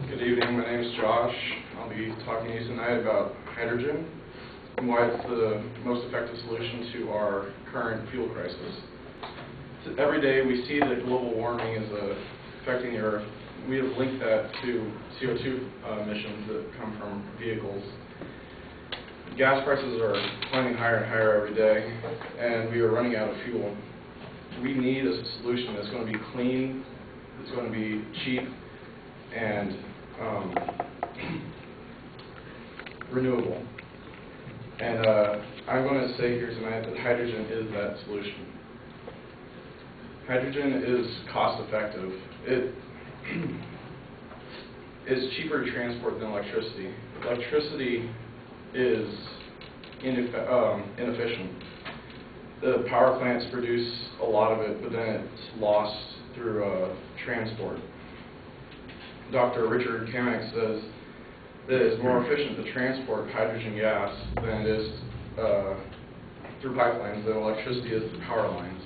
Good evening, my name is Josh. I'll be talking to you tonight about hydrogen and why it's the most effective solution to our current fuel crisis. So every day we see that global warming is affecting the Earth. We have linked that to CO2 emissions that come from vehicles. Gas prices are climbing higher and higher every day, and we are running out of fuel. We need a solution that's going to be clean, that's going to be cheap, and renewable. And I'm going to say here tonight that hydrogen is that solution. Hydrogen is cost effective. It is cheaper to transport than electricity. Electricity is inefficient. The power plants produce a lot of it, but then it's lost through transport. Dr. Richard Kamek says that it's more efficient to transport hydrogen gas than it is through pipelines than electricity is through power lines.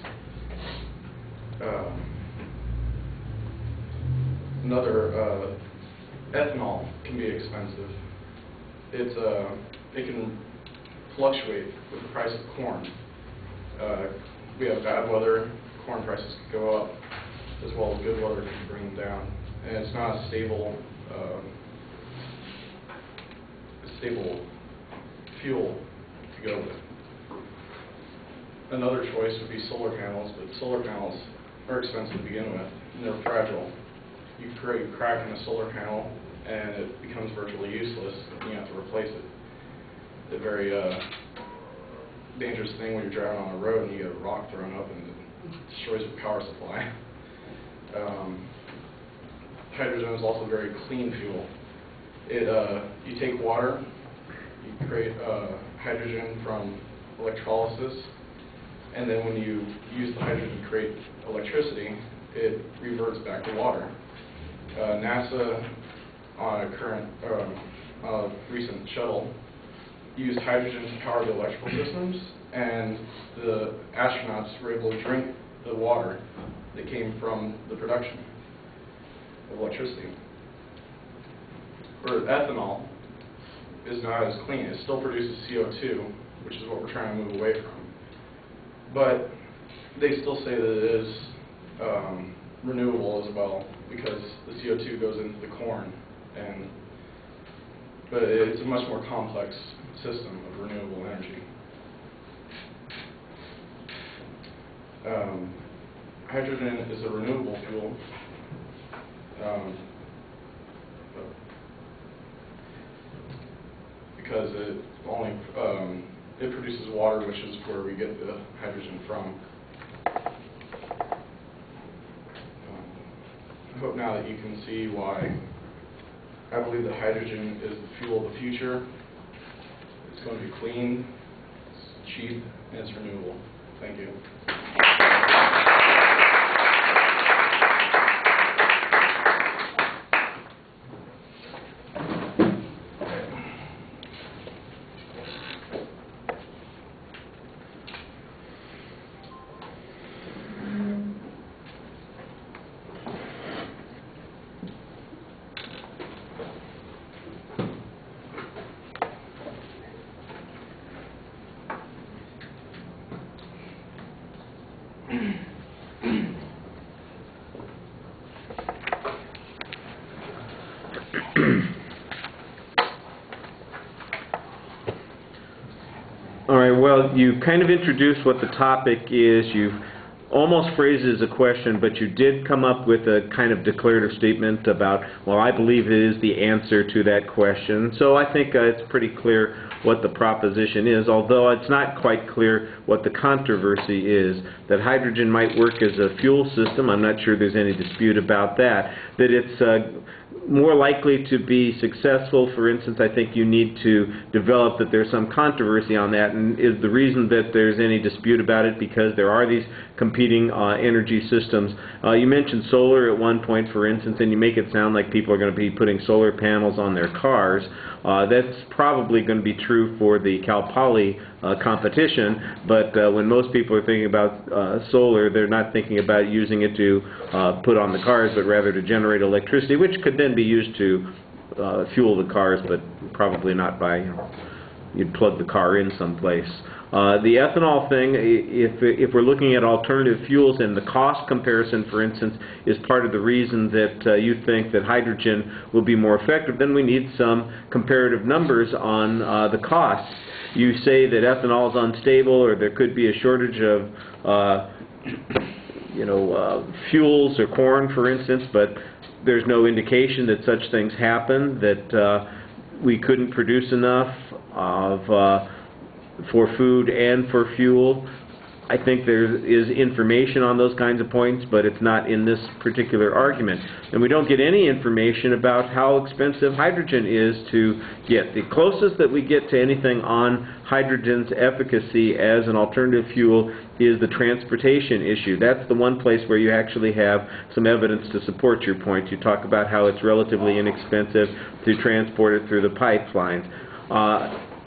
Ethanol can be expensive. It can fluctuate with the price of corn. We have bad weather, corn prices could go up, as well as good weather can bring them down. And it's not a stable fuel to go with. Another choice would be solar panels, but solar panels are expensive to begin with, and they're fragile. You create a crack in a solar panel, and it becomes virtually useless, and you have to replace it. The very dangerous thing when you're driving on the road and you get a rock thrown up and it destroys your power supply. Hydrogen is also a very clean fuel. You take water, you create hydrogen from electrolysis, and then when you use the hydrogen to create electricity, it reverts back to water. NASA, on a recent shuttle, used hydrogen to power the electrical systems, and the astronauts were able to drink the water that came from the production of electricity. Whereas ethanol is not as clean. It still produces CO2, which is what we're trying to move away from. But they still say that it is renewable as well, because the CO2 goes into the corn, but it's a much more complex system of renewable energy. Hydrogen is a renewable fuel. Because it produces water, which is where we get the hydrogen from. I hope now that you can see why I believe that hydrogen is the fuel of the future. It's going to be clean, it's cheap, and it's renewable. Thank you. All right, well, you kind of introduced what the topic is. You've almost phrased it as a question, but you did come up with a kind of declarative statement about, well, I believe it is the answer to that question. So I think it's pretty clear what the proposition is, although it's not quite clear what the controversy is. That hydrogen might work as a fuel system, I'm not sure there's any dispute about that. That it's more likely to be successful, for instance, I think you need to develop that there's some controversy on that, and is the reason that there's any dispute about it because there are these competing energy systems. You mentioned solar at one point, for instance, and you make it sound like people are going to be putting solar panels on their cars. That's probably going to be true for the Cal Poly competition, but when most people are thinking about solar, they're not thinking about using it to put on the cars, but rather to generate electricity, which could then be used to fuel the cars, but probably not by, you'd plug the car in someplace. The ethanol thing, if we're looking at alternative fuels, and the cost comparison, for instance, is part of the reason that you think that hydrogen will be more effective, then we need some comparative numbers on the costs. You say that ethanol is unstable, or there could be a shortage of fuels or corn, for instance, but there's no indication that such things happen, that we couldn't produce enough for food and for fuel. I think there is information on those kinds of points, but it's not in this particular argument. And we don't get any information about how expensive hydrogen is to get. The closest that we get to anything on hydrogen's efficacy as an alternative fuel is the transportation issue. That's the one place where you actually have some evidence to support your point. You talk about how it's relatively inexpensive to transport it through the pipelines.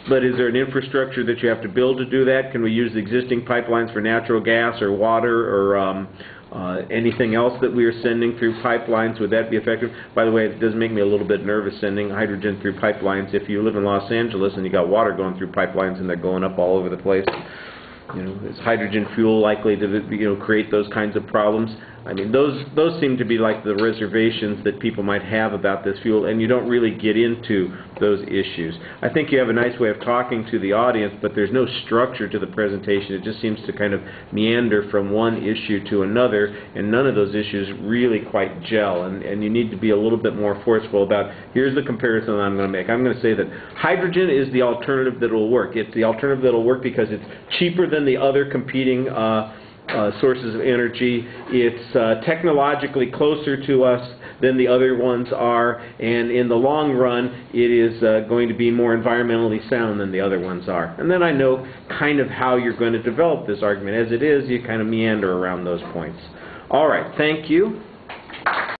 But is there an infrastructure that you have to build to do that? Can we use the existing pipelines for natural gas or water or anything else that we are sending through pipelines? Would that be effective? By the way, it does make me a little bit nervous sending hydrogen through pipelines. If you live in Los Angeles and you got water going through pipelines and they're going up all over the place, is hydrogen fuel likely to create those kinds of problems? I mean, those seem to be like the reservations that people might have about this fuel, and you don't really get into those issues. I think you have a nice way of talking to the audience, but there's no structure to the presentation. It just seems to kind of meander from one issue to another, and none of those issues really quite gel, and you need to be a little bit more forceful about, here's the comparison that I'm going to make. I'm going to say that hydrogen is the alternative that will work. It's the alternative that will work because it's cheaper than the other competing sources of energy. It's technologically closer to us than the other ones are, and in the long run it is going to be more environmentally sound than the other ones are. And then I know kind of how you're going to develop this argument. As it is, you kind of meander around those points. All right, thank you.